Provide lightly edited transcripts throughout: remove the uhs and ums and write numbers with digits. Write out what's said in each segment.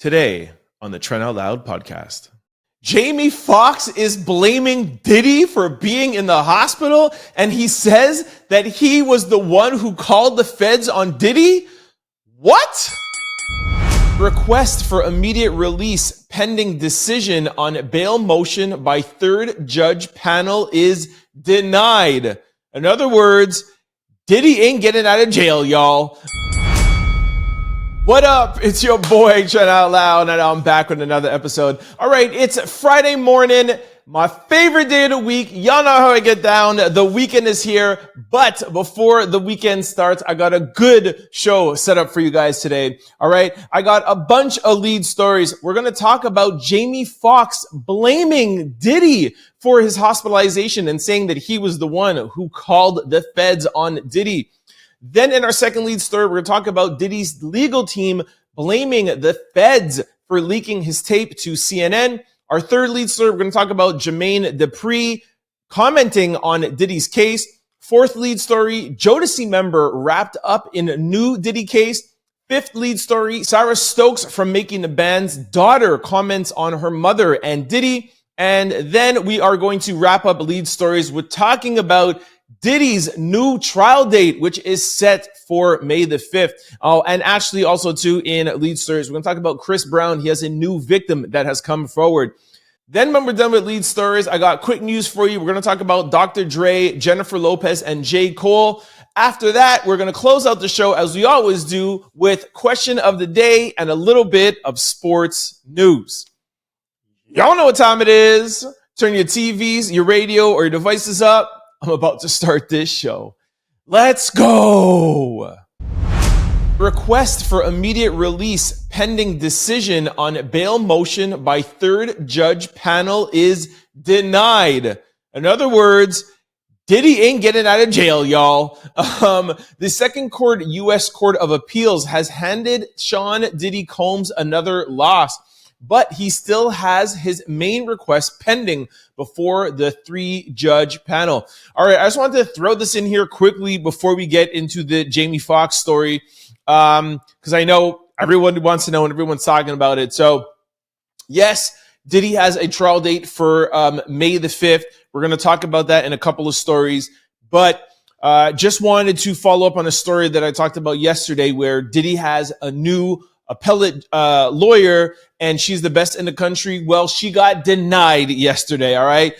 Today on the Trent Out Loud podcast. Jamie Foxx is blaming Diddy for being in the hospital, and he says that he was the one who called the feds on Diddy? What? Request for immediate release pending decision on bail motion by third judge panel is denied. In other words, Diddy ain't getting out of jail, y'all. What up? It's your boy, Trent Out Loud, and I'm back with another episode. All right, it's Friday morning, my favorite day of the week. Y'all know how I get down. The weekend is here, but before the weekend starts, I got a good show set up for you guys today. All right, I got a bunch of lead stories. We're going to talk about Jamie Foxx blaming Diddy for his hospitalization and saying that he was the one who called the feds on Diddy. Then in our second lead story, we're going to talk about Diddy's legal team blaming the feds for leaking his tape to CNN. Our third lead story, we're going to talk about Jermaine Dupri commenting on Diddy's case. Fourth lead story, Jodeci member wrapped up in a new Diddy case. Fifth lead story, Sara Stokes from Making the Band's daughter comments on her mother and Diddy. And then we are going to wrap up lead stories with talking about Diddy's new trial date, which is set for May the 5th. Oh, and actually also too in lead stories, we're going to talk about Chris Brown. He has a new victim that has come forward. Then when we're done with lead stories, I got quick news for you. We're going to talk about Dr. Dre, Jennifer Lopez, and J. Cole. After that, we're going to close out the show as we always do with question of the day and a little bit of sports news. Y'all know what time it is. Turn your TVs, your radio, or your devices up. I'm about to start this show. Let's go. Request for immediate release pending decision on bail motion by third judge panel is denied. In other words, Diddy ain't getting out of jail, y'all. The Second Court U.S. Court of Appeals has handed Sean Diddy Combs another loss, but he still has his main request pending before the three-judge panel. All right, I just wanted to throw this in here quickly before we get into the Jamie Foxx story, because I know everyone wants to know and everyone's talking about it. So, yes, Diddy has a trial date for May the 5th. We're going to talk about that in a couple of stories, but just wanted to follow up on a story that I talked about yesterday where Diddy has a new appellate lawyer, and she's the best in the country. Well, she got denied yesterday, all right?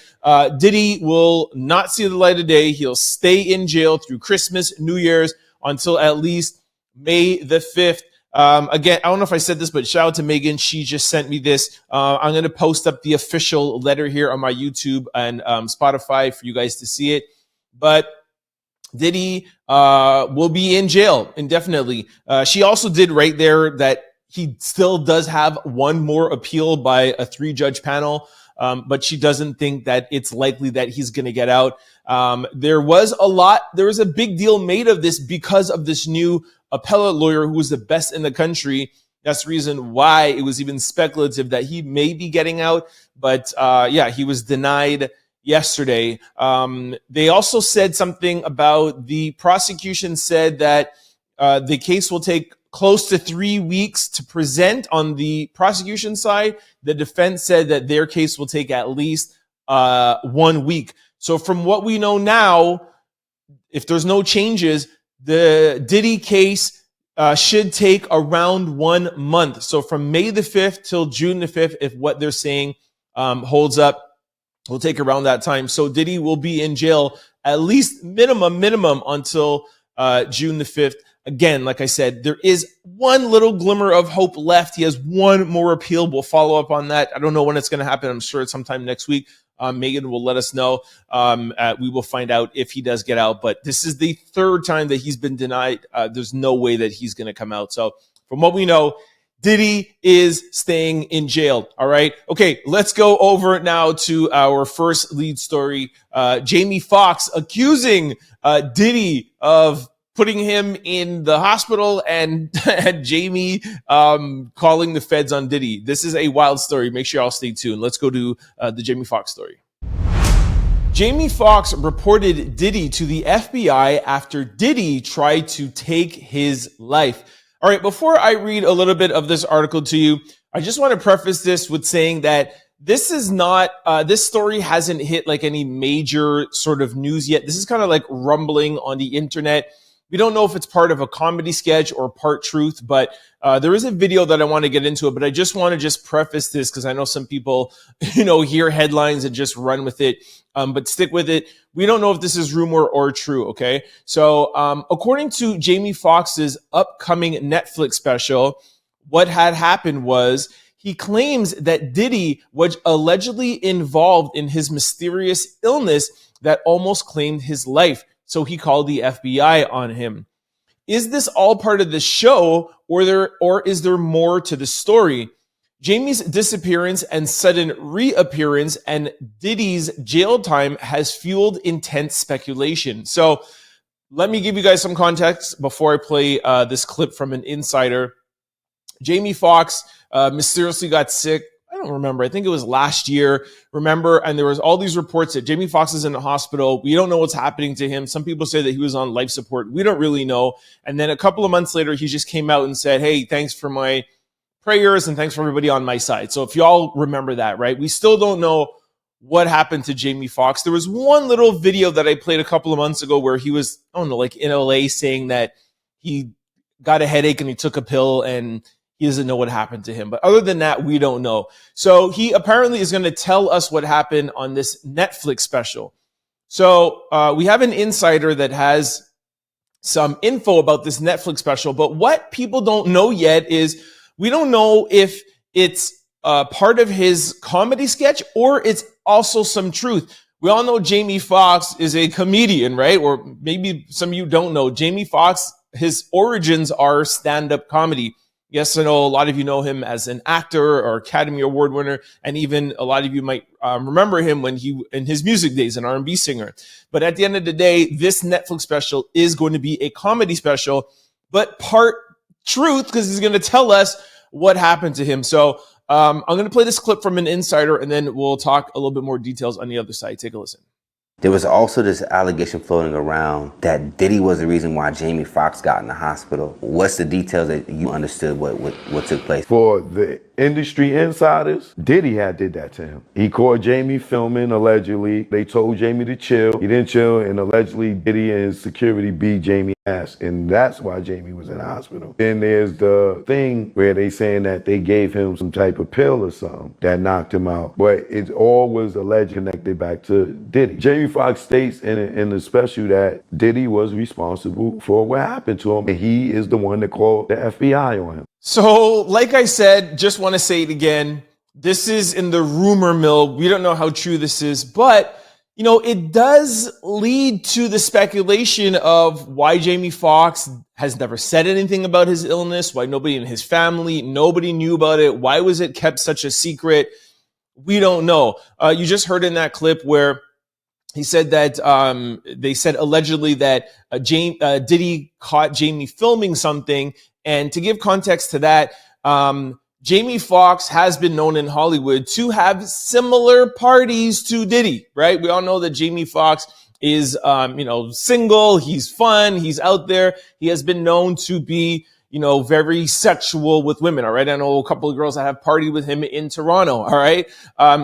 Diddy will not see the light of day. He'll stay in jail through Christmas, New Year's, until at least May the 5th. Again, I don't know if I said this, but shout out to Megan. She just sent me this. I'm going to post up the official letter here on my YouTube and Spotify for you guys to see it. But Diddy will be in jail indefinitely. She also did right there that he still does have one more appeal by a three-judge panel, but she doesn't think that it's likely that he's going to get out. There was a big deal made of this because of this new appellate lawyer who was the best in the country. That's the reason why it was even speculative that he may be getting out. But he was denied yesterday. They also said something about the prosecution said that the case will take close to 3 weeks to present on the prosecution side. The defense said that their case will take at least 1 week. So from what we know now, if there's no changes, the Diddy case should take around 1 month. So from May the 5th till June the 5th, if what they're saying holds up, will take around that time. So Diddy will be in jail at least minimum until June the 5th. Again, like I said, there is one little glimmer of hope left. He has one more appeal. We'll follow up on that. I don't know when it's going to happen. I'm sure it's sometime next week. Megan will let us know. We will find out if he does get out. But this is the third time that he's been denied. There's no way that he's going to come out. So from what we know, Diddy is staying in jail. All right. Okay, let's go over now to our first lead story. Jamie Foxx accusing Diddy of putting him in the hospital and Jamie calling the feds on Diddy. This is a wild story. Make sure y'all stay tuned. Let's go to the Jamie Foxx story. Jamie Foxx reported Diddy to the FBI after Diddy tried to take his life. All right, before I read a little bit of this article to you, I just want to preface this with saying that this is not, this story hasn't hit like any major sort of news yet. This is kind of like rumbling on the internet. We don't know if it's part of a comedy sketch or part truth, but there is a video that I want to get into it. But I just want to just preface this because I know some people, hear headlines and just run with it. But stick with it. We don't know if this is rumor or true. Okay. So according to Jamie Foxx's upcoming Netflix special, what had happened was he claims that Diddy was allegedly involved in his mysterious illness that almost claimed his life. So he called the FBI on him. Is this all part of the show, or is there more to the story? Jamie's disappearance and sudden reappearance and Diddy's jail time has fueled intense speculation. So let me give you guys some context before I play this clip from an insider. Jamie Foxx mysteriously got sick. I don't remember. I think it was last year. Remember? And there was all these reports that Jamie Foxx is in the hospital. We don't know what's happening to him. Some people say that he was on life support. We don't really know. And then a couple of months later, he just came out and said, hey, thanks for my prayers and thanks for everybody on my side. So if y'all remember that, right? We still don't know what happened to Jamie Foxx. There was one little video that I played a couple of months ago where he was, I don't know, like in LA saying that he got a headache and he took a pill and he doesn't know what happened to him. But other than that, we don't know. So he apparently is going to tell us what happened on this Netflix special. So we have an insider that has some info about this Netflix special. But what people don't know yet is we don't know if it's part of his comedy sketch or it's also some truth. We all know Jamie Foxx is a comedian, right? Or maybe some of you don't know. Jamie Foxx, his origins are stand-up comedy. Yes, I know a lot of you know him as an actor or Academy Award winner, and even a lot of you might remember him when he in his music days, an R&B singer. But at the end of the day, this Netflix special is going to be a comedy special, but part truth because he's going to tell us what happened to him. So I'm going to play this clip from an insider, and then we'll talk a little bit more details on the other side. Take a listen. There was also this allegation floating around that Diddy was the reason why Jamie Foxx got in the hospital. What's the details that you understood what took place? For the industry insiders, Diddy had did that to him. He caught Jamie filming, allegedly. They told Jamie to chill. He didn't chill, and allegedly Diddy and his security beat Jamie ass, and that's why Jamie was in the hospital. Then there's the thing where they saying that they gave him some type of pill or something that knocked him out, but it all was alleged connected back to Diddy. Jamie Foxx states in the special that Diddy was responsible for what happened to him, and he is the one that called the FBI on him. So, like I said, just want to say it again. This is in the rumor mill. We don't know how true this is, but it does lead to the speculation of why Jamie Foxx has never said anything about his illness, why nobody in his family, nobody knew about it. Why was it kept such a secret? We don't know. You just heard in that clip where he said that they said allegedly that Diddy caught Jamie filming something. And to give context to that, Jamie Foxx has been known in Hollywood to have similar parties to Diddy, right? We all know that Jamie Foxx is, single. He's fun. He's out there. He has been known to be, very sexual with women. All right. I know a couple of girls that have partied with him in Toronto. All right.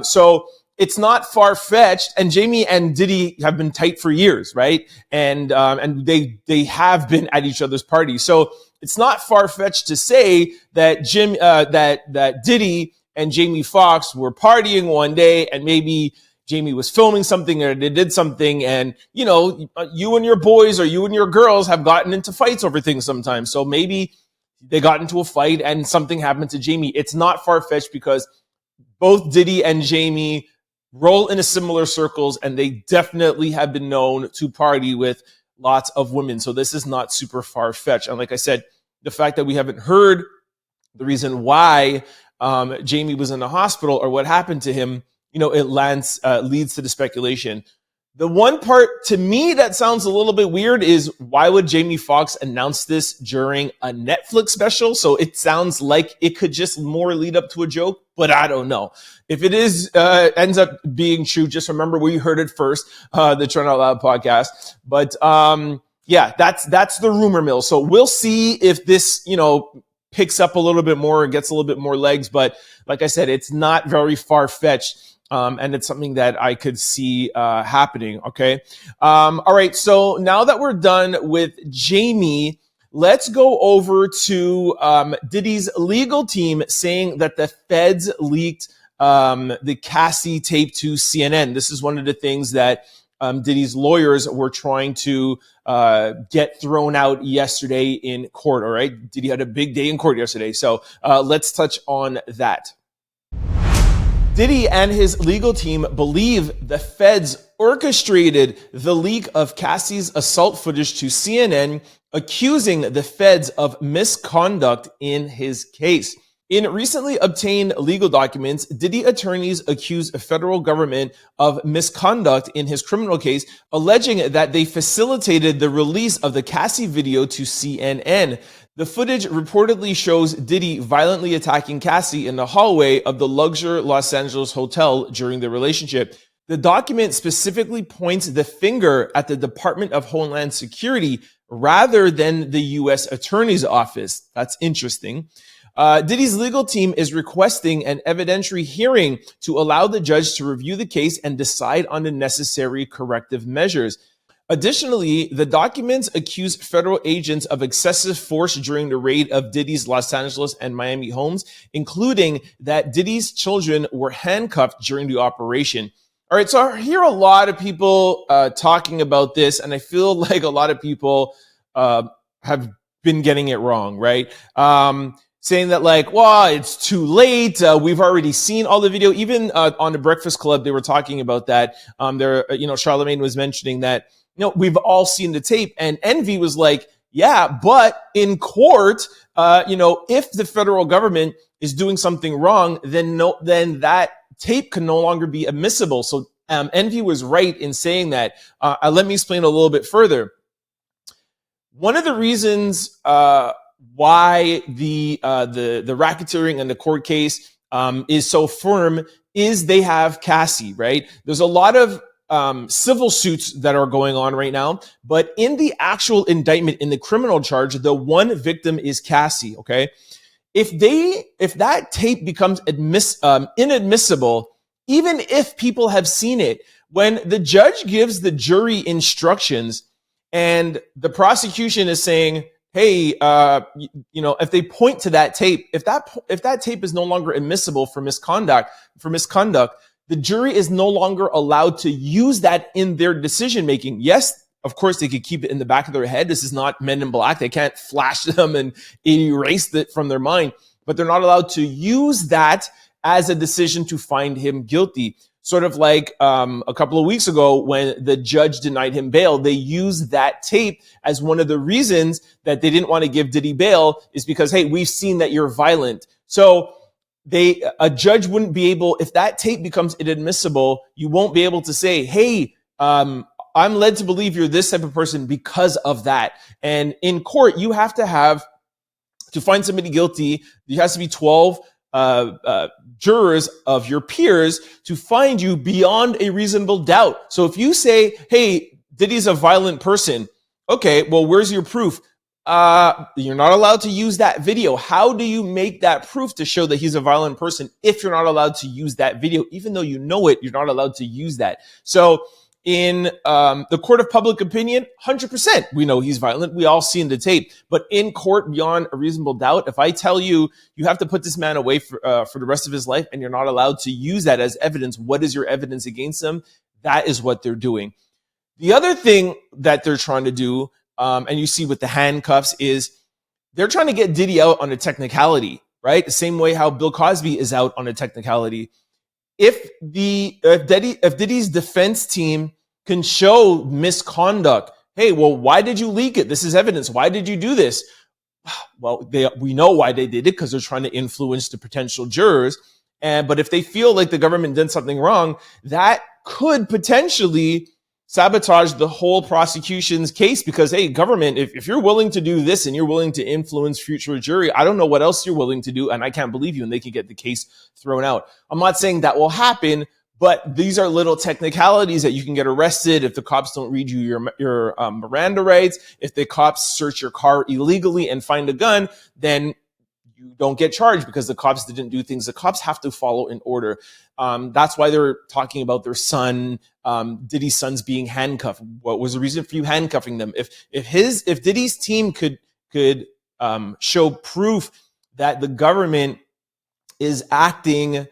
So it's not far-fetched, and Jamie and Diddy have been tight for years, right? And they have been at each other's parties. So it's not far-fetched to say that that Diddy and Jamie Foxx were partying one day, and maybe Jamie was filming something or they did something, and you and your boys or you and your girls have gotten into fights over things sometimes. So maybe they got into a fight and something happened to Jamie. It's not far-fetched because both Diddy and Jamie roll in a similar circles, and they definitely have been known to party with lots of women. So this is not super far-fetched. And like I said, the fact that we haven't heard the reason why Jamie was in the hospital or what happened to him, it leads to the speculation. The one part to me that sounds a little bit weird is why would Jamie Foxx announce this during a Netflix special? So it sounds like it could just more lead up to a joke, but I don't know. If it is ends up being true, just remember we heard it first, the Trend Out Loud podcast. But that's the rumor mill. So we'll see if this, picks up a little bit more and gets a little bit more legs. But like I said, it's not very far-fetched. And it's something that I could see happening, okay? All right, so now that we're done with Jamie, let's go over to Diddy's legal team saying that the feds leaked the Cassie tape to CNN. This is one of the things that Diddy's lawyers were trying to get thrown out yesterday in court, all right? Diddy had a big day in court yesterday, so let's touch on that. Diddy and his legal team believe the feds orchestrated the leak of Cassie's assault footage to CNN, accusing the feds of misconduct in his case. In recently obtained legal documents, Diddy attorneys accuse a federal government of misconduct in his criminal case, alleging that they facilitated the release of the Cassie video to CNN. The footage reportedly shows Diddy violently attacking Cassie in the hallway of the luxury Los Angeles hotel during the relationship. The document specifically points the finger at the Department of Homeland Security rather than the U.S. Attorney's Office. That's interesting. Diddy's legal team is requesting an evidentiary hearing to allow the judge to review the case and decide on the necessary corrective measures. Additionally, the documents accuse federal agents of excessive force during the raid of Diddy's Los Angeles and Miami homes, including that Diddy's children were handcuffed during the operation. All right, so I hear a lot of people talking about this, and I feel like a lot of people have been getting it wrong, right? Saying that like, well, it's too late. We've already seen all the video. Even on the Breakfast Club, they were talking about that. Charlemagne was mentioning that, we've all seen the tape, and Envy was like, yeah, but in court, if the federal government is doing something wrong, then that tape can no longer be admissible. So Envy was right in saying that. Let me explain a little bit further. One of the reasons why the racketeering and the court case is so firm is they have Cassie, right? There's a lot of civil suits that are going on right now, but in the actual indictment, in the criminal charge, the one victim is Cassie, okay? If that tape becomes inadmissible, even if people have seen it, when the judge gives the jury instructions and the prosecution is saying, hey, if they point to that tape, if that tape is no longer admissible for misconduct, the jury is no longer allowed to use that in their decision making. Yes, of course, they could keep it in the back of their head. This is not Men in Black. They can't flash them and erase it from their mind, but they're not allowed to use that as a decision to find him guilty. Sort of like a couple of weeks ago when the judge denied him bail, they used that tape as one of the reasons that they didn't want to give Diddy bail is because, hey, we've seen that you're violent. So a judge wouldn't be able, if that tape becomes inadmissible, you won't be able to say, hey, I'm led to believe you're this type of person because of that. And in court, you have to find somebody guilty, there has to be 12 jurors of your peers to find you beyond a reasonable doubt. So if you say, hey, Diddy's a violent person, okay, well, where's your proof? You're not allowed to use that video. How do you make that proof to show that he's a violent person if you're not allowed to use that video? Even though you know it, you're not allowed to use that. So in the court of public opinion, 100%, we know he's violent. We all seen the tape. But in court, beyond a reasonable doubt, if I tell you, you have to put this man away for the rest of his life and you're not allowed to use that as evidence, what is your evidence against him? That is what they're doing. The other thing that they're trying to do, and you see with the handcuffs, is they're trying to get Diddy out on a technicality, right? The same way how Bill Cosby is out on a technicality. If Diddy's defense team can show misconduct, hey, well, why did you leak it? This is evidence. Why did you do this? Well, we know why they did it because they're trying to influence the potential jurors. But if they feel like the government did something wrong, that could potentially sabotage the whole prosecution's case because, hey, government, if you're willing to do this and you're willing to influence future jury, I don't know what else you're willing to do, and I can't believe you, and they could get the case thrown out. I'm not saying that will happen, but these are little technicalities that you can get arrested if the cops don't read you your Miranda rights. If the cops search your car illegally and find a gun, then you don't get charged because the cops didn't do things the cops have to follow in order. That's why they're talking about their son, Diddy's sons being handcuffed. What was the reason for you handcuffing them? If Diddy's team could show proof that the government is acting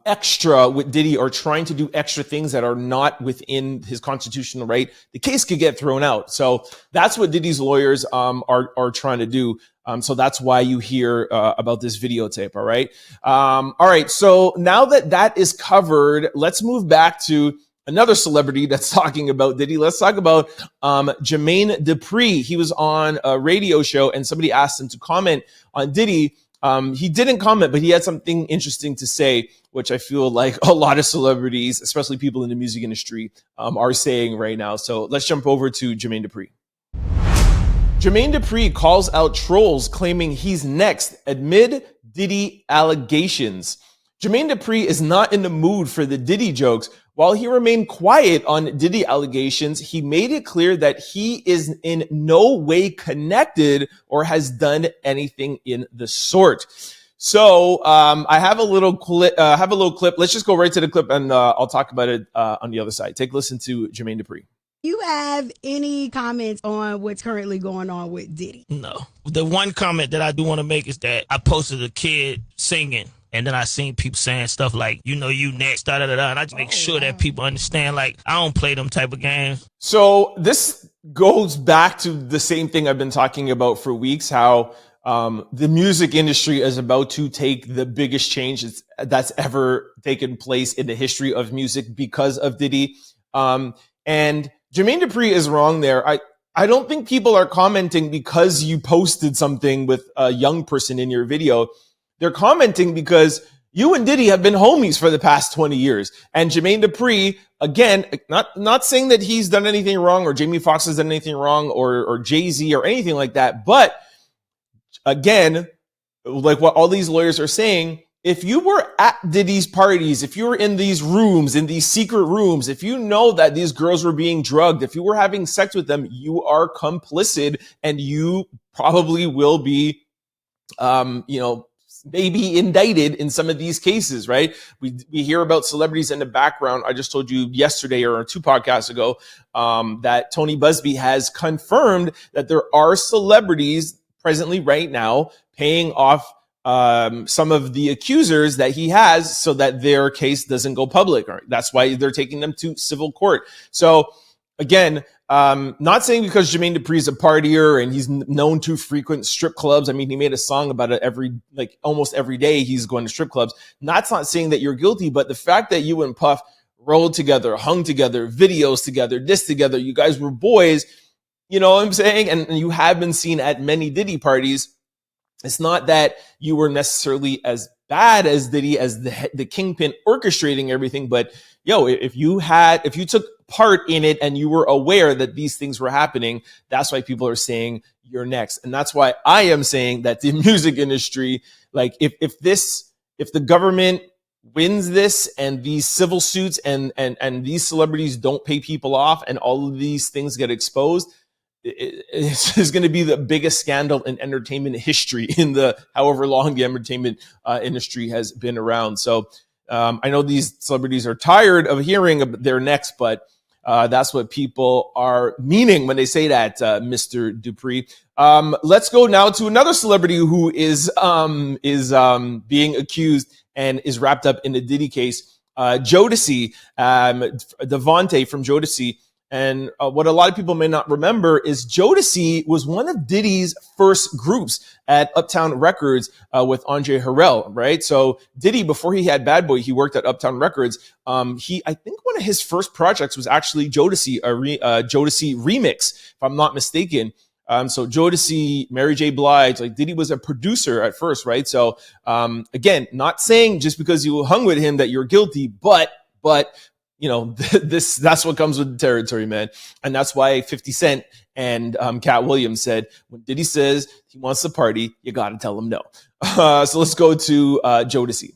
extra with Diddy or trying to do extra things that are not within his constitutional right, the case could get thrown out. So that's what Diddy's lawyers are trying to do. So that's why you hear about this videotape. All right. All right. So now that is covered, let's move back to another celebrity that's talking about Diddy. Let's talk about Jermaine Dupri. He was on a radio show and somebody asked him to comment on Diddy. He didn't comment, but he had something interesting to say, which I feel like a lot of celebrities, especially people in the music industry, are saying right now. So let's jump over to Jermaine Dupri. Jermaine Dupri calls out trolls claiming he's next amid Diddy allegations. Jermaine Dupri is not in the mood for the Diddy jokes. While he remained quiet on Diddy allegations, he made it clear that he is in no way connected or has done anything in the sort. So I have a little clip. Let's just go right to the clip, and I'll talk about it on the other side. Take a listen to Jermaine Dupri. You have any comments on what's currently going on with Diddy? No. The one comment that I do want to make is that I posted a kid singing. And then I seen people saying stuff like, you next, da-da-da-da. And I just make sure that people understand, like, I don't play them type of games. So this goes back to the same thing I've been talking about for weeks, how the music industry is about to take the biggest change that's ever taken place in the history of music because of Diddy. And Jermaine Dupri is wrong there. I don't think people are commenting because you posted something with a young person in your video. They're commenting because you and Diddy have been homies for the past 20 years. And Jermaine Dupri, again, not saying that he's done anything wrong or Jamie Foxx has done anything wrong or Jay-Z or anything like that. But again, like what all these lawyers are saying, if you were at Diddy's parties, if you were in these rooms, in these secret rooms, if you know that these girls were being drugged, if you were having sex with them, you are complicit and you probably will be, maybe indicted in some of these cases, right? We hear about celebrities in the background. I just told you yesterday or 2 podcasts ago that Tony Busby has confirmed that there are celebrities presently right now paying off some of the accusers that he has so that their case doesn't go public. Right? That's why they're taking them to civil court. So again, not saying because Jermaine Dupri is a partier and he's known to frequent strip clubs. I mean, he made a song about it almost every day he's going to strip clubs. That's not saying that you're guilty, but the fact that you and Puff rolled together, hung together, videos together, this together, you guys were boys, you know what I'm saying? And you have been seen at many Diddy parties. It's not that you were necessarily as bad as Diddy, as the kingpin orchestrating everything, but if you took part in it and you were aware that these things were happening, that's why people are saying you're next. And that's why I am saying that the music industry, like if the government wins this and these civil suits and these celebrities don't pay people off and all of these things get exposed, it's going to be the biggest scandal in entertainment history in the however long the entertainment industry has been around. So I know these celebrities are tired of hearing they're next, but that's what people are meaning when they say that, Mr. Dupri. Let's go now to another celebrity who is being accused and is wrapped up in the Diddy case. Jodeci, DeVante from Jodeci. And what a lot of people may not remember is Jodeci was one of Diddy's first groups at Uptown Records with Andre Harrell, right? So Diddy, before he had Bad Boy, he worked at Uptown Records. I think one of his first projects was actually Jodeci, Jodeci Remix, if I'm not mistaken. So Jodeci, Mary J. Blige, like Diddy was a producer at first, right? So again, not saying just because you hung with him that you're guilty, but that's what comes with the territory, man. And that's why 50 Cent and Cat Williams said, when Diddy says he wants to party, you got to tell him no. So let's go to Jodeci.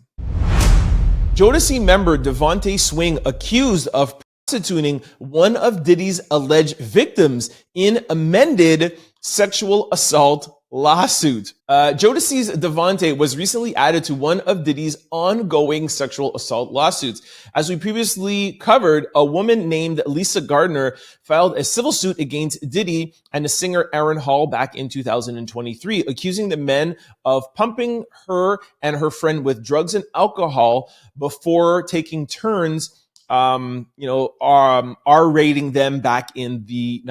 Jodeci member DeVante Swing accused of prostituting one of Diddy's alleged victims in amended sexual assault lawsuit. Jodeci's DeVante was recently added to one of Diddy's ongoing sexual assault lawsuits. As we previously covered, a woman named Lisa Gardner filed a civil suit against Diddy and the singer Aaron Hall back in 2023, accusing the men of pumping her and her friend with drugs and alcohol before taking turns R-rating them back in the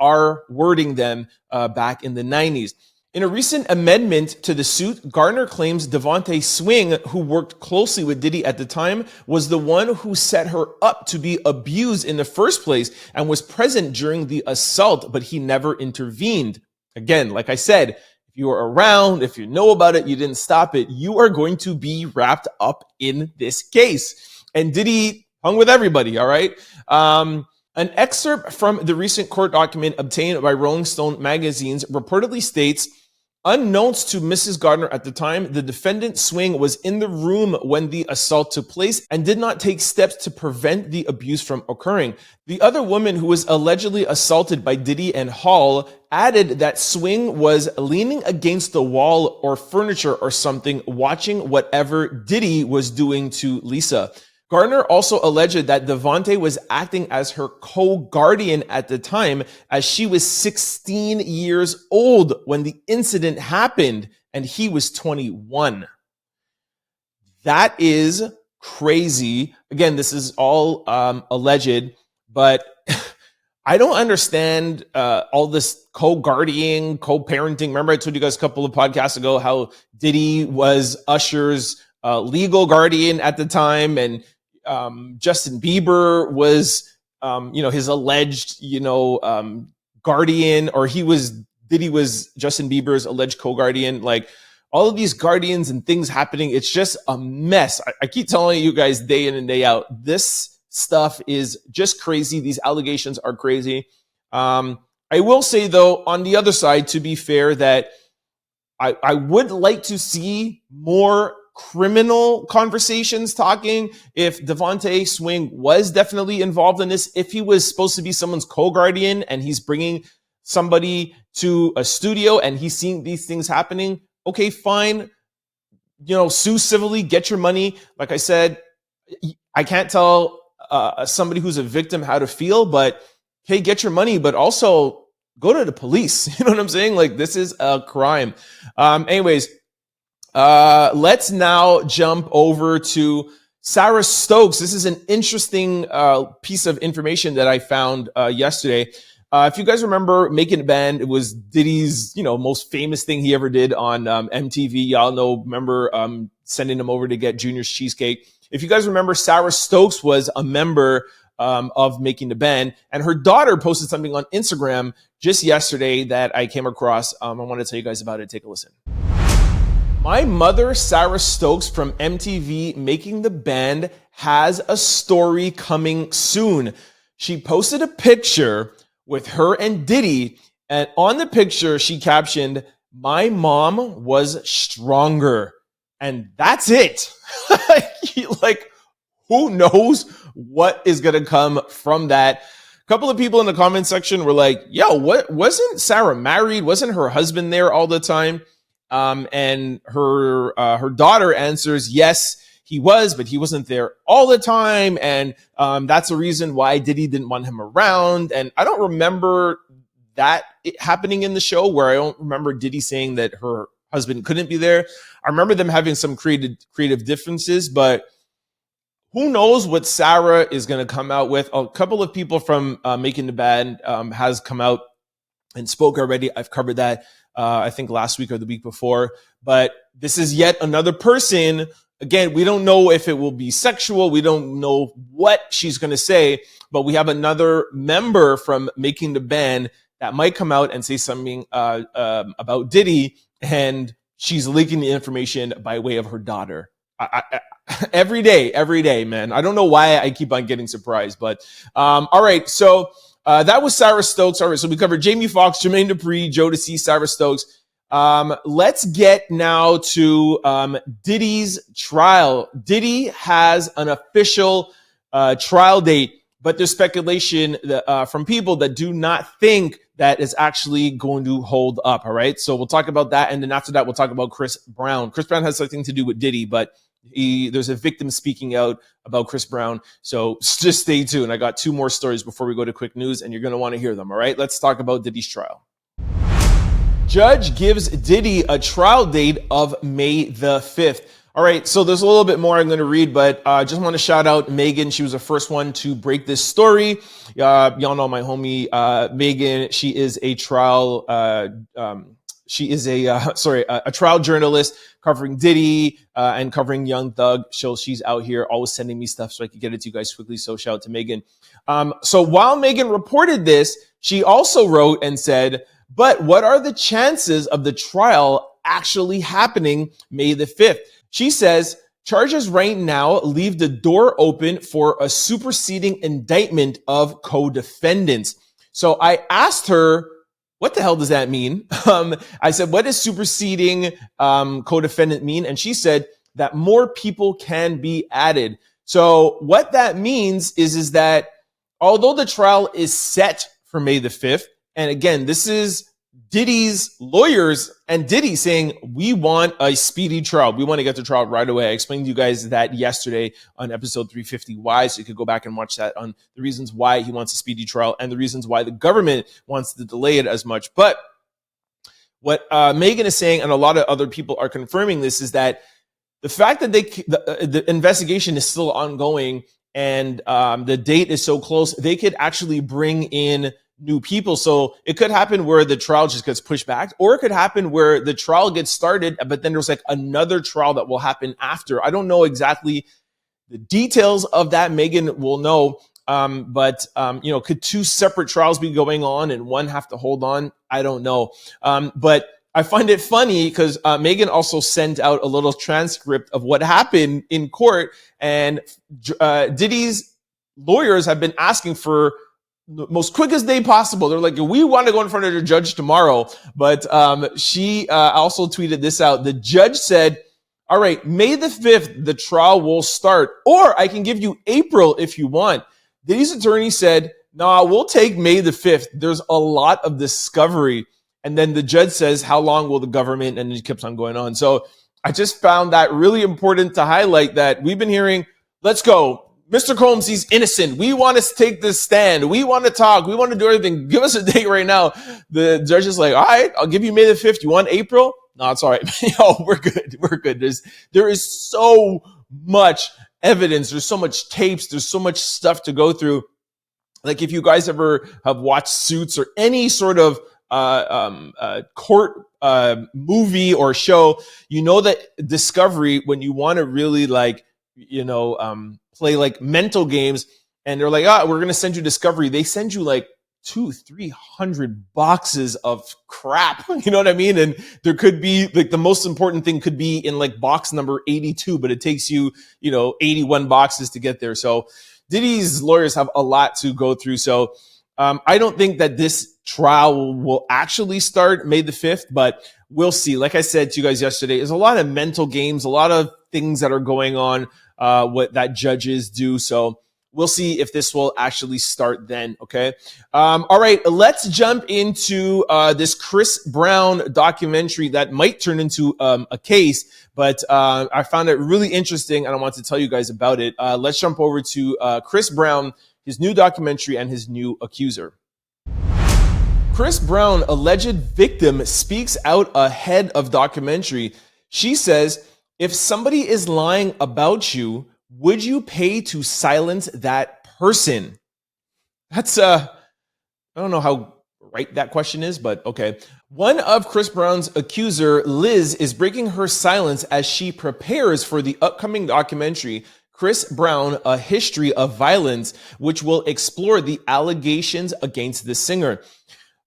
R-wording them back in the 90s. In a recent amendment to the suit, Gardner claims DeVante Swing, who worked closely with Diddy at the time, was the one who set her up to be abused in the first place and was present during the assault, but he never intervened. Again, like I said, if you were around, if you know about it, you didn't stop it, you are going to be wrapped up in this case. And Diddy hung with everybody, all right? An excerpt from the recent court document obtained by Rolling Stone magazines reportedly states, unknowns to Mrs. Gardner at the time, the defendant Swing was in the room when the assault took place and did not take steps to prevent the abuse from occurring. The other woman who was allegedly assaulted by Diddy and Hall added that Swing was leaning against the wall or furniture or something, watching whatever Diddy was doing to Lisa. Gardner also alleged that DeVante was acting as her co-guardian at the time, as she was 16 years old when the incident happened and he was 21. That is crazy. Again, this is all alleged, but I don't understand all this co-guardian, co-parenting. Remember I told you guys a couple of podcasts ago how Diddy was Usher's legal guardian at the time, and Justin Bieber was, his alleged, guardian, or Diddy was Justin Bieber's alleged co-guardian. Like, all of these guardians and things happening, it's just a mess. I keep telling you guys day in and day out, this stuff is just crazy. These allegations are crazy. I will say, though, on the other side, to be fair, that I would like to see more criminal conversations talking. If DeVante Swing was definitely involved in this, if he was supposed to be someone's co-guardian and he's bringing somebody to a studio and he's seeing these things happening, okay, fine. Sue civilly, get your money. Like I said, I can't tell somebody who's a victim how to feel, but hey, get your money, but also go to the police. You know what I'm saying? Like, this is a crime. Anyways, let's now jump over to Sara Stokes. This is an interesting piece of information that I found yesterday. If you guys remember Making a Band, it was Diddy's, most famous thing he ever did on MTV. Y'all remember sending him over to get Junior's cheesecake. If you guys remember, Sara Stokes was a member of Making the Band, and her daughter posted something on Instagram just yesterday that I came across. I want to tell you guys about it. Take a listen. My mother, Sara Stokes from MTV Making the Band, has a story coming soon. She posted a picture with her and Diddy, and on the picture she captioned, "My mom was stronger." And that's it. Like, who knows what is going to come from that? A couple of people in the comment section were like, yo, what, wasn't Sara married? Wasn't her husband there all the time? And her daughter answers, yes, he was, but he wasn't there all the time. And that's the reason why Diddy didn't want him around. And I don't remember that happening in the show, where I don't remember Diddy saying that her husband couldn't be there. I remember them having some creative differences, but who knows what Sara is going to come out with. A couple of people from Making the Band has come out and spoke already. I've covered that, I think last week or the week before. But this is yet another person. Again, we don't know if it will be sexual. We don't know what she's going to say. But we have another member from Making the Band that might come out and say something about Diddy, and she's leaking the information by way of her daughter. Every day, man. I don't know why I keep on getting surprised, but all right. So that was Sara Stokes. All right, so we covered Jamie Foxx, Jermaine Dupri, Jodeci, Sara Stokes. Let's get now to Diddy's trial. Diddy has an official trial date, but there's speculation that, from people that do not think that is actually going to hold up. All right. So we'll talk about that. And then after that, we'll talk about Chris Brown. Chris Brown has something to do with Diddy, but there's a victim speaking out about Chris Brown. So just stay tuned. I got 2 more stories before we go to quick news, and you're going to want to hear them. All right. Let's talk about Diddy's trial. Judge gives Diddy a trial date of May the 5th. All right, so there's a little bit more I'm going to read, but I just want to shout out Megan. She was the first one to break this story. Y'all know my homie Megan. She is a trial. A trial journalist covering Diddy and covering Young Thug. She's out here always sending me stuff so I can get it to you guys quickly. So shout out to Megan. So while Megan reported this, she also wrote and said, "But what are the chances of the trial actually happening May the 5th? She says, "Charges right now leave the door open for a superseding indictment of co-defendants." So I asked her, what the hell does that mean? I said, what does superseding co-defendant mean? And she said that more people can be added. So what that means is that although the trial is set for May the 5th, and again, this is Diddy's lawyers and Diddy saying, we want a speedy trial. We want to get the trial right away. I explained to you guys that yesterday on episode 350 why, so you could go back and watch that on the reasons why he wants a speedy trial and the reasons why the government wants to delay it as much. But what Megan is saying, and a lot of other people are confirming this, is that the fact that the investigation is still ongoing and the date is so close, they could actually bring in new people. So it could happen where the trial just gets pushed back, or it could happen where the trial gets started, but then there's like another trial that will happen after. I don't know exactly the details of that. Megan will know. But could 2 separate trials be going on and one have to hold on? I don't know. But I find it funny because Megan also sent out a little transcript of what happened in court, and Diddy's lawyers have been asking for the most quickest day possible. They're like, we want to go in front of the judge tomorrow. But she also tweeted this out. The judge said, all right, May the 5th, the trial will start, or I can give you April if you want. Diddy's attorney said, no, we'll take May the 5th. There's a lot of discovery. And then the judge says, how long will the government? And it keeps on going on. So I just found that really important to highlight that we've been hearing, let's go. Mr. Combs, he's innocent. We want to take this stand. We want to talk. We want to do everything. Give us a date right now. The judge is like, all right, I'll give you May the 5th. You want April? No, it's all right. Yo, we're good. We're good. There is so much evidence. There's so much tapes. There's so much stuff to go through. Like if you guys ever have watched Suits or any sort of court movie or show, you know that Discovery, when you want to really play like mental games, and they're like, we're going to send you Discovery. They send you like 200-300 boxes of crap. You know what I mean? And there could be like the most important thing could be in like box number 82, but it takes you, 81 boxes to get there. So Diddy's lawyers have a lot to go through. So I don't think that this trial will actually start May the 5th, but we'll see. Like I said to you guys yesterday, there's a lot of mental games, a lot of things that are going on, what that judges do. So we'll see if this will actually start then. Okay. All right. Let's jump into this Chris Brown documentary that might turn into a case, but I found it really interesting and I want to tell you guys about it. Let's jump over to Chris Brown, his new documentary, and his new accuser. Chris Brown, alleged victim, speaks out ahead of documentary. She says, if somebody is lying about you, would you pay to silence that person? That's I don't know how right that question is, but okay. One of Chris Brown's accuser, Liz, is breaking her silence as she prepares for the upcoming documentary, Chris Brown, A History of Violence, which will explore the allegations against the singer.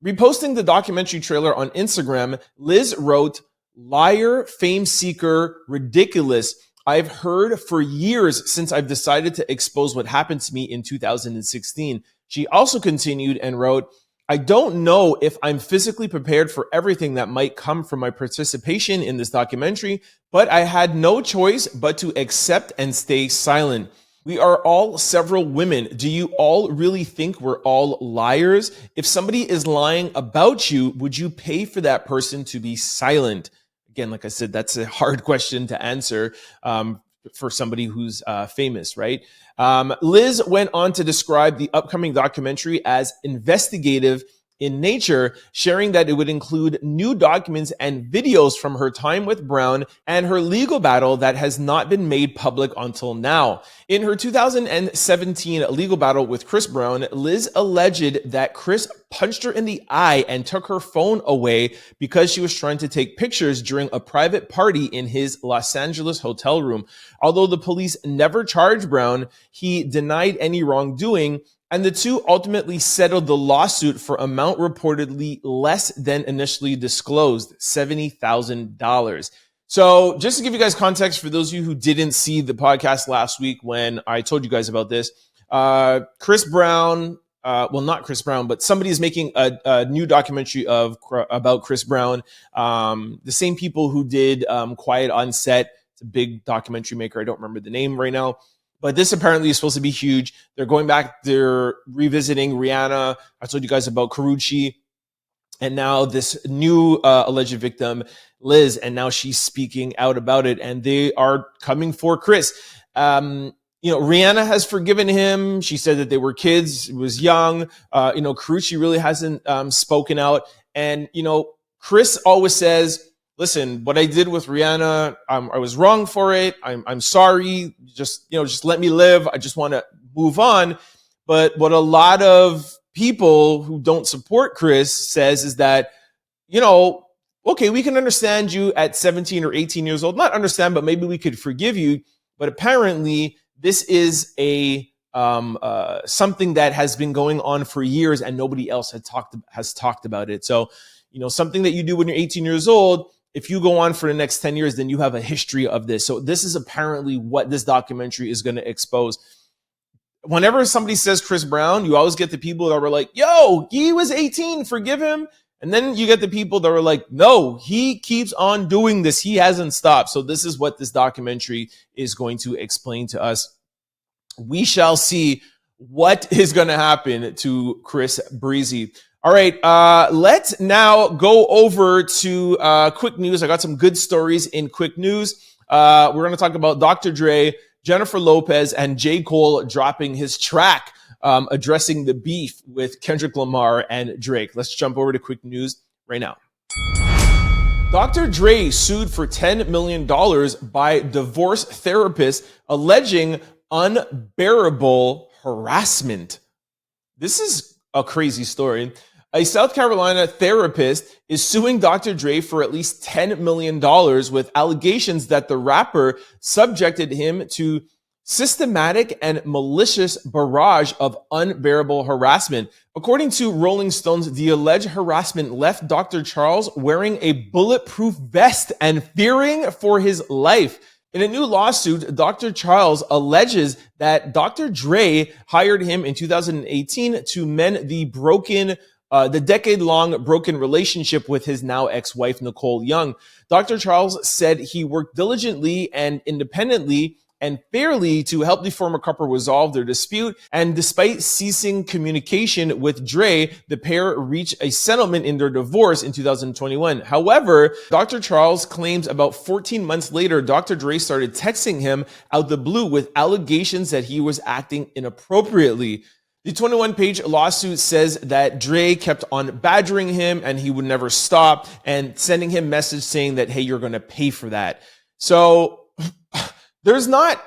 Reposting the documentary trailer on Instagram, Liz wrote, liar, fame seeker, ridiculous. I've heard for years since I've decided to expose what happened to me in 2016. She also continued and wrote, I don't know if I'm physically prepared for everything that might come from my participation in this documentary, but I had no choice but to accept and stay silent. We are all several women. Do you all really think we're all liars? If somebody is lying about you, would you pay for that person to be silent? Again, like I said, that's a hard question to answer for somebody who's famous, right? Liz went on to describe the upcoming documentary as investigative in nature, sharing that it would include new documents and videos from her time with Brown and her legal battle that has not been made public until now. In her 2017 legal battle with Chris Brown, Liz alleged that Chris punched her in the eye and took her phone away because she was trying to take pictures during a private party in his Los Angeles hotel room. Although the police never charged Brown, he denied any wrongdoing, and the two ultimately settled the lawsuit for amount reportedly less than initially disclosed, $70,000. So just to give you guys context, for those of you who didn't see the podcast last week when I told you guys about this, Chris Brown, not Chris Brown, but somebody is making a new documentary about Chris Brown. The same people who did Quiet on Set. It's a big documentary maker. I don't remember the name right now. But this apparently is supposed to be huge. They're going back, they're revisiting Rihanna. I told you guys about Karrueche. And now this new alleged victim, Liz, and now she's speaking out about it. And they are coming for Chris. Rihanna has forgiven him. She said that they were kids, it was young. Karrueche really hasn't spoken out. And, Chris always says, listen, what I did with Rihanna, I was wrong for it. I'm sorry. Just let me live. I just want to move on. But what a lot of people who don't support Chris says is that, okay, we can understand you at 17 or 18 years old. Not understand, but maybe we could forgive you. But apparently this is a something that has been going on for years and nobody else has talked about it. So, something that you do when you're 18 years old, if you go on for the next 10 years, then you have a history of this. So this is apparently what this documentary is going to expose. Whenever somebody says Chris Brown, you always get the people that were like, yo, he was 18, forgive him. And then you get the people that were like, no, he keeps on doing this. He hasn't stopped. So this is what this documentary is going to explain to us. We shall see what is going to happen to Chris Breezy. All right, let's now go over to quick news. I got some good stories in quick news. We're going to talk about Dr. Dre, Jennifer Lopez, and J. Cole dropping his track addressing the beef with Kendrick Lamar and Drake. Let's jump over to quick news right now. Dr. Dre sued for $10 million by divorce therapist alleging unbearable harassment. This is a crazy story. A South Carolina therapist is suing Dr. Dre for at least $10 million with allegations that the rapper subjected him to systematic and malicious barrage of unbearable harassment. According to Rolling Stones, the alleged harassment left Dr. Charles wearing a bulletproof vest and fearing for his life. In a new lawsuit, Dr. Charles alleges that Dr. Dre hired him in 2018 to mend the decade-long broken relationship with his now ex-wife, Nicole Young. Dr. Charles said he worked diligently and independently and fairly to help the former couple resolve their dispute. And despite ceasing communication with Dre, the pair reached a settlement in their divorce in 2021. However, Dr. Charles claims about 14 months later, Dr. Dre started texting him out the blue with allegations that he was acting inappropriately. The 21-page lawsuit says that Dre kept on badgering him and he would never stop and sending him messages saying that, hey, you're going to pay for that. So there's not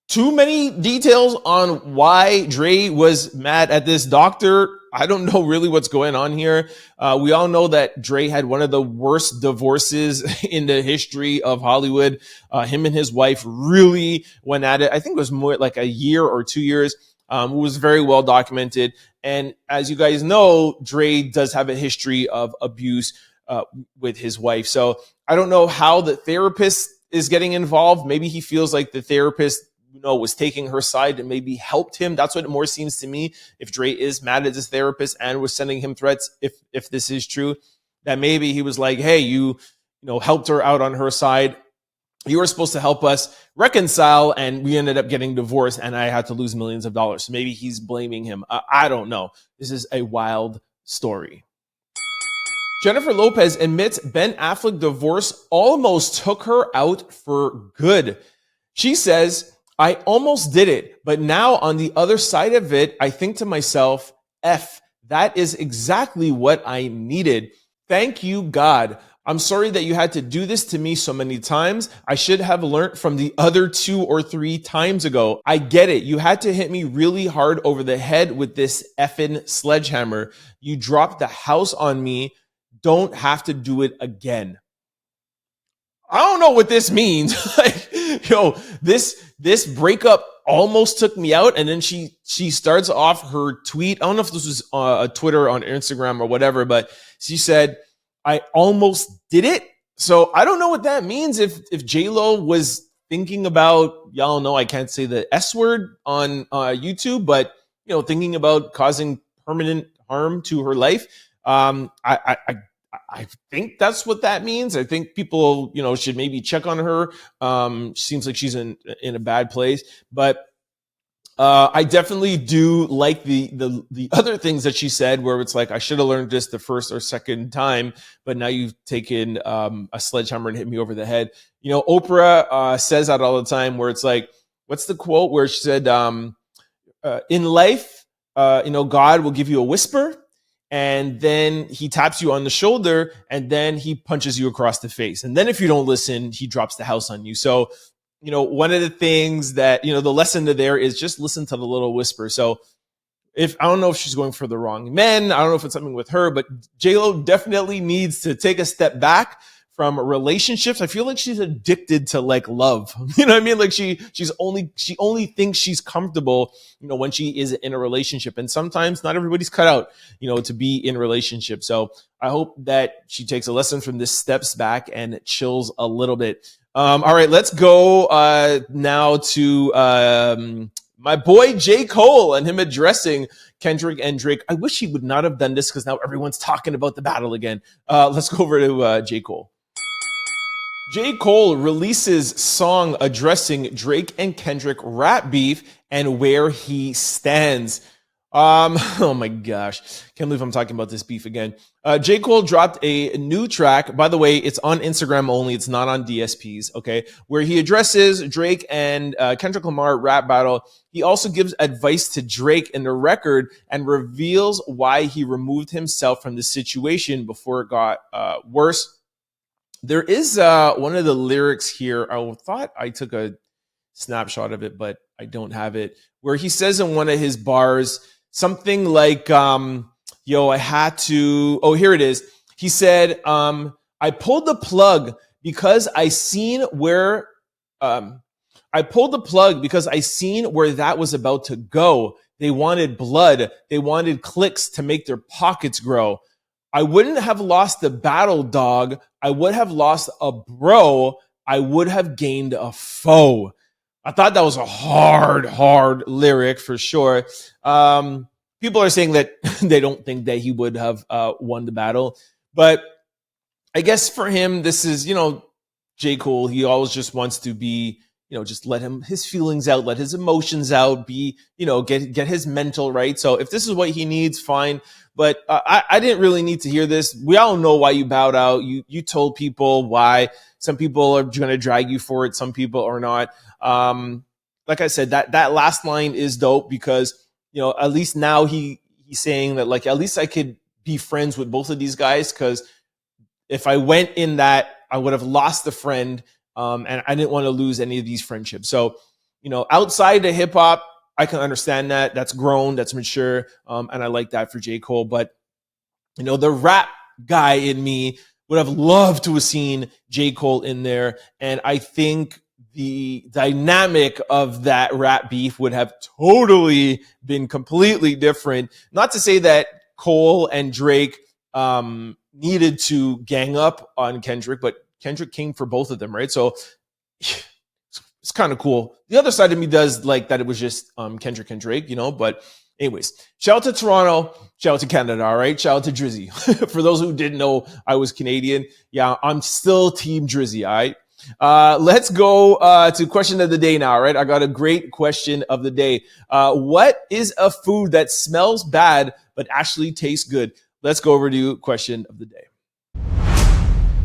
too many details on why Dre was mad at this doctor. I don't know really what's going on here. We all know that Dre had one of the worst divorces in the history of Hollywood. Him and his wife really went at it. I think it was more like a year or 2 years. It was very well documented. And as you guys know, Dre does have a history of abuse with his wife. So I don't know how the therapist is getting involved. Maybe he feels like the therapist, was taking her side and maybe helped him. That's what it more seems to me. If Dre is mad at this therapist and was sending him threats, if this is true, that maybe he was like, hey, you helped her out on her side. You were supposed to help us reconcile, and we ended up getting divorced, and I had to lose millions of dollars. So maybe he's blaming him. I don't know. This is a wild story. Jennifer Lopez admits Ben Affleck divorce almost took her out for good. She says, I almost did it, but now on the other side of it, I think to myself, that is exactly what I needed. Thank you, God. I'm sorry that you had to do this to me so many times. I should have learned from the other 2 or 3 times ago. I get it. You had to hit me really hard over the head with this effing sledgehammer. You dropped the house on me. Don't have to do it again. I don't know what this means. This breakup almost took me out. And then she starts off her tweet. I don't know if this was a Twitter on Instagram or whatever, but she said, I almost did it. So I don't know what that means. If J-Lo was thinking about, y'all know I can't say the S word on YouTube, but thinking about causing permanent harm to her life. I think that's what that means. I think people, should maybe check on her. Seems like she's in a bad place, but I definitely do like the other things that she said, where it's like, I should have learned this the first or second time, but now you've taken a sledgehammer and hit me over the head. Oprah says that all the time, where it's like, what's the quote where she said, in life, God will give you a whisper, and then he taps you on the shoulder, and then he punches you across the face. And then if you don't listen, he drops the house on you. So, one of the things that, the lesson to there is just listen to the little whisper. So I don't know if she's going for the wrong men. I don't know if it's something with her, but J-Lo definitely needs to take a step back from relationships. I feel like she's addicted to love. You know what I mean? Like she only thinks she's comfortable, when she is in a relationship. And sometimes not everybody's cut out, to be in a relationship. So I hope that she takes a lesson from this, steps back and chills a little bit. All right, let's go now to my boy J. Cole and him addressing Kendrick and Drake. I wish he would not have done this, because now everyone's talking about the battle again. Let's go over to J. Cole. J. Cole releases song addressing Drake and Kendrick rap beef and where he stands. Oh my gosh. Can't believe I'm talking about this beef again. J. Cole dropped a new track. By the way, it's on Instagram only. It's not on DSPs, okay? Where he addresses Drake and Kendrick Lamar rap battle. He also gives advice to Drake in the record and reveals why he removed himself from the situation before it got worse. There is one of the lyrics here. I thought I took a snapshot of it, but I don't have it. Where he says in one of his bars, something like, I had to, here it is. He said, I pulled the plug because I seen where that was about to go. They wanted blood. They wanted clicks to make their pockets grow. I wouldn't have lost the battle, dog. I would have lost a bro. I would have gained a foe. I thought that was a hard lyric for sure. People are saying that they don't think that he would have won the battle. But I guess for him, this is, J. Cole. He always just wants to be, just let his feelings out, let his emotions out, be, get his mental right. So if this is what he needs, fine. But I didn't really need to hear this. We all know why you bowed out. You told people why. Some people are going to drag you for it. Some people are not. Like I said, that last line is dope, because, at least now he's saying that, at least I could be friends with both of these guys, because if I went in that, I would have lost a friend, and I didn't want to lose any of these friendships. So, outside of hip hop, I can understand that. That's grown, that's mature, and I like that for J. Cole. But, the rap guy in me would have loved to have seen J. Cole in there. And I think the dynamic of that rap beef would have totally been completely different. Not to say that Cole and Drake needed to gang up on Kendrick, but Kendrick came for both of them, right? So it's kind of cool. The other side of me does like that it was just Kendrick and Drake, but anyways, shout out to Toronto, shout out to Canada, all right? Shout out to Drizzy. For those who didn't know I was Canadian, yeah, I'm still Team Drizzy, all right? Let's go to question of the day now, right? I got a great question of the day. What is a food that smells bad but actually tastes good? Let's go over to question of the day.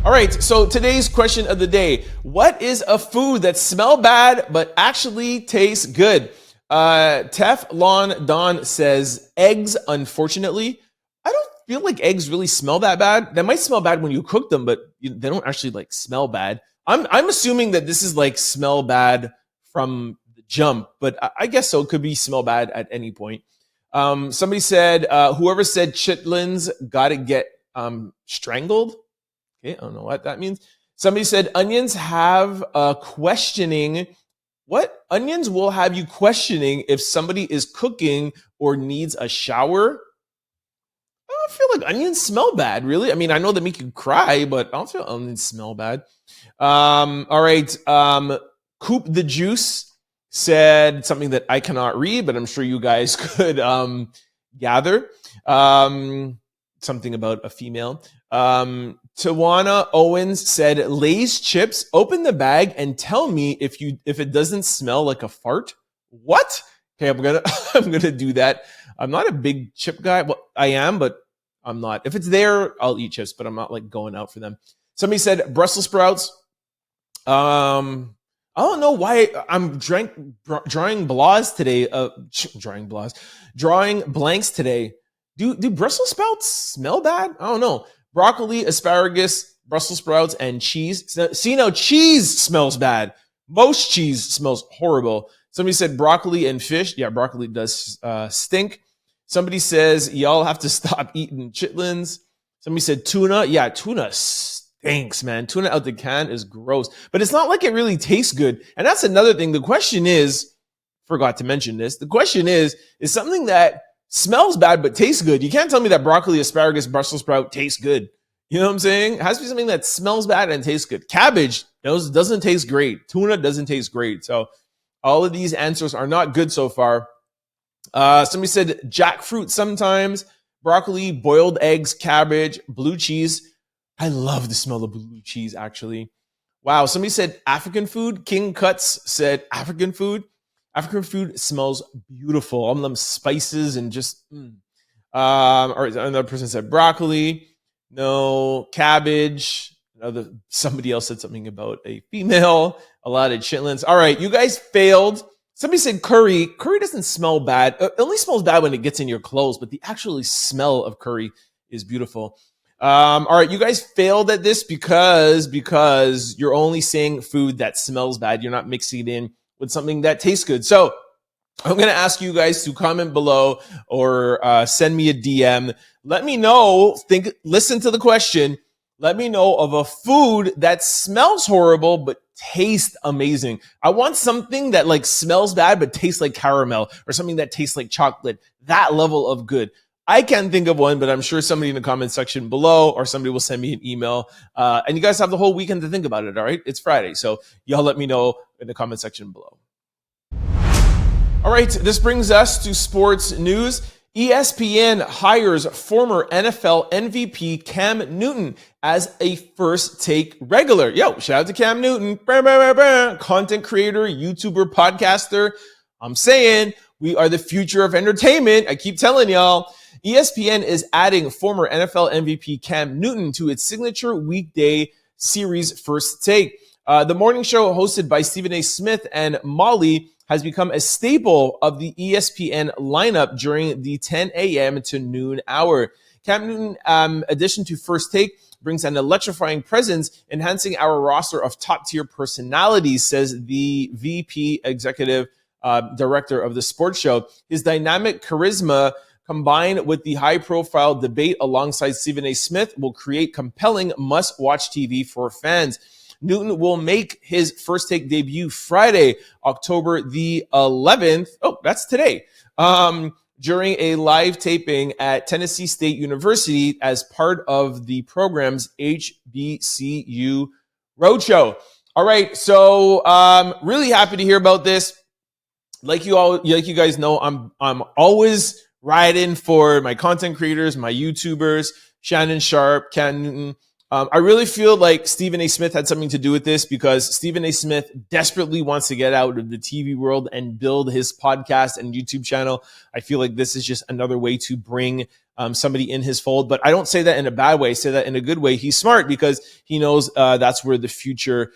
All right, so today's question of the day. What is a food that smells bad but actually tastes good? Teflon Don says eggs, unfortunately. I don't feel like eggs really smell that bad. They might smell bad when you cook them, but they don't actually like smell bad. I'm assuming that this is like smell bad from the jump, but I guess so. It could be smell bad at any point. Somebody said, whoever said chitlins got to get strangled. Okay, I don't know what that means. Somebody said onions have questioning. What? Onions will have you questioning if somebody is cooking or needs a shower. I don't feel like onions smell bad, really. I mean, I know they make you cry, but I don't feel onions smell bad. All right. Coop the Juice said something that I cannot read, but I'm sure you guys could gather. Something about a female. Tawana Owens said, Lay's chips, open the bag and tell me if it doesn't smell like a fart. What? Okay, I'm gonna do that. I'm not a big chip guy. Well, I am, but I'm not. If it's there, I'll eat chips, but I'm not like going out for them. Somebody said Brussels sprouts. I don't know why I'm drawing blanks today. Drawing blanks today. Do Brussels sprouts smell bad? I don't know. Broccoli, asparagus, Brussels sprouts, and cheese. See, now cheese smells bad. Most cheese smells horrible. Somebody said broccoli and fish. Yeah, broccoli does stink. Somebody says y'all have to stop eating chitlins. Somebody said tuna. Yeah, tuna stinks, man. Tuna out the can is gross. But it's not like it really tastes good. And that's another thing. The question is, forgot to mention this. The question is something that smells bad but tastes good. You can't tell me that broccoli, asparagus, Brussels sprout tastes good. You know what I'm saying? It has to be something that smells bad and tastes good. Cabbage doesn't taste great. Tuna doesn't taste great. So all of these answers are not good so far. Somebody said jackfruit sometimes, broccoli, boiled eggs, cabbage, blue cheese. I love the smell of blue cheese, actually. Wow. Somebody said African food. King Cuts said African food. African food smells beautiful. All of them spices and just. All right, another person said broccoli. No, cabbage. Somebody else said something about a female. A lot of chitlins. All right, you guys failed. Somebody said curry. Curry doesn't smell bad. It only smells bad when it gets in your clothes, but the actual smell of curry is beautiful. All right, you guys failed at this because you're only saying food that smells bad. You're not mixing it in with something that tastes good. So I'm going to ask you guys to comment below or send me a DM. Let me know, listen to the question. Let me know of a food that smells horrible but tastes amazing. I want something that like smells bad but tastes like caramel, or something that tastes like chocolate. That level of good. I can't think of one, but I'm sure somebody in the comment section below or somebody will send me an email. And you guys have the whole weekend to think about it, all right? It's Friday, so y'all let me know in the comment section below. All right, this brings us to sports news. ESPN hires former NFL MVP Cam Newton as a First Take regular. Yo, shout out to Cam Newton. Content creator, YouTuber, podcaster. I'm saying we are the future of entertainment. I keep telling y'all. ESPN is adding former NFL MVP Cam Newton to its signature weekday series First Take. The morning show hosted by Stephen A. Smith and Molly has become a staple of the ESPN lineup during the 10 a.m. to noon hour. Cam Newton, addition to First Take, brings an electrifying presence, enhancing our roster of top-tier personalities, says the VP executive director of the sports show. His dynamic charisma, combined with the high-profile debate alongside Stephen A. Smith, will create compelling must-watch TV for fans. Newton will make his First Take debut Friday, October the 11th. Oh, that's today. During a live taping at Tennessee State University as part of the program's HBCU Roadshow. All right, so really happy to hear about this. Like you guys know, I'm always riding for my content creators, my YouTubers, Shannon Sharp, Cam Newton. I really feel like Stephen A. Smith had something to do with this because Stephen A. Smith desperately wants to get out of the TV world and build his podcast and YouTube channel. I feel like this is just another way to bring somebody in his fold. But I don't say that in a bad way. I say that in a good way. He's smart because he knows that's where the future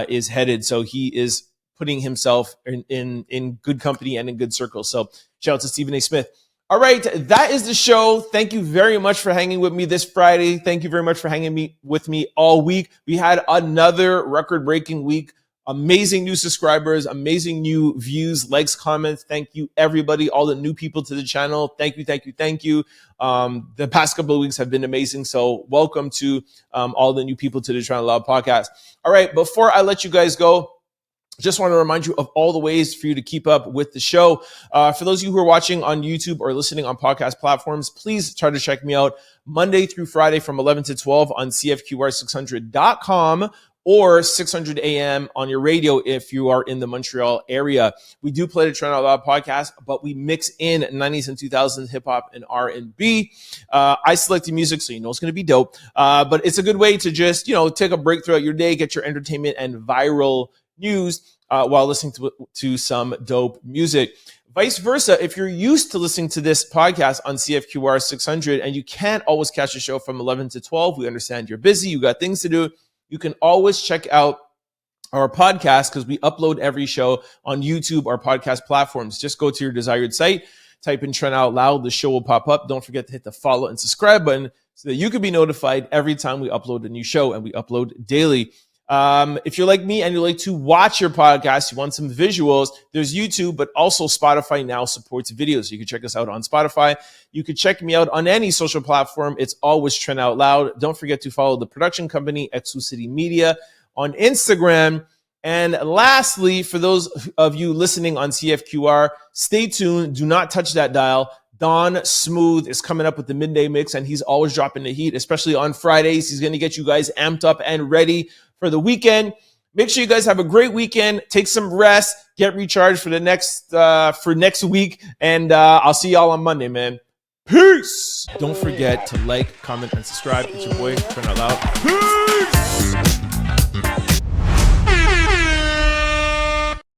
is headed. So he is putting himself in good company and in good circles. So shout out to Stephen A. Smith. All right, that is the show. Thank you very much for hanging with me this Friday. Thank you very much for hanging with me all week. We had another record-breaking week. Amazing new subscribers, amazing new views, likes, comments. Thank you, everybody, all the new people to the channel. Thank you, thank you, thank you. The past couple of weeks have been amazing. So welcome to all the new people to the Trying Out Loud podcast. All right, before I let you guys go, just want to remind you of all the ways for you to keep up with the show. For those of you who are watching on YouTube or listening on podcast platforms, please try to check me out Monday through Friday from 11 to 12 on CFQR600.com or 600 AM on your radio if you are in the Montreal area. We do play the Trend Out Loud podcast, but we mix in 90s and 2000s hip-hop and R&B. I select the music, so you know it's going to be dope. But it's a good way to just, take a break throughout your day, get your entertainment and viral news while listening to some dope music. Vice versa, if you're used to listening to this podcast on CFQR 600 and you can't always catch the show from 11 to 12, we understand you're busy, you got things to do. You can always check out our podcast because we upload every show on YouTube or podcast platforms. Just go to your desired site, type in Trend Out Loud, the show will pop up. Don't forget to hit the follow and subscribe button so that you can be notified every time we upload a new show, and we upload daily. If you're like me and you like to watch your podcast, you want some visuals, there's YouTube, but also Spotify now supports videos. You can check us out on Spotify. You can check me out on any social platform. It's always Trend Out Loud. Don't forget to follow the production company, Exo City Media, on Instagram. And lastly, for those of you listening on CFQR, stay tuned. Do not touch that dial. Don Smooth is coming up with the midday mix, and he's always dropping the heat, especially on Fridays. He's going to get you guys amped up and ready for the weekend. Make sure you guys have a great weekend. Take some rest. Get recharged for the next week. And I'll see y'all on Monday, man. Peace. Don't forget to like, comment, and subscribe. It's your boy, Trend Out Loud. Peace.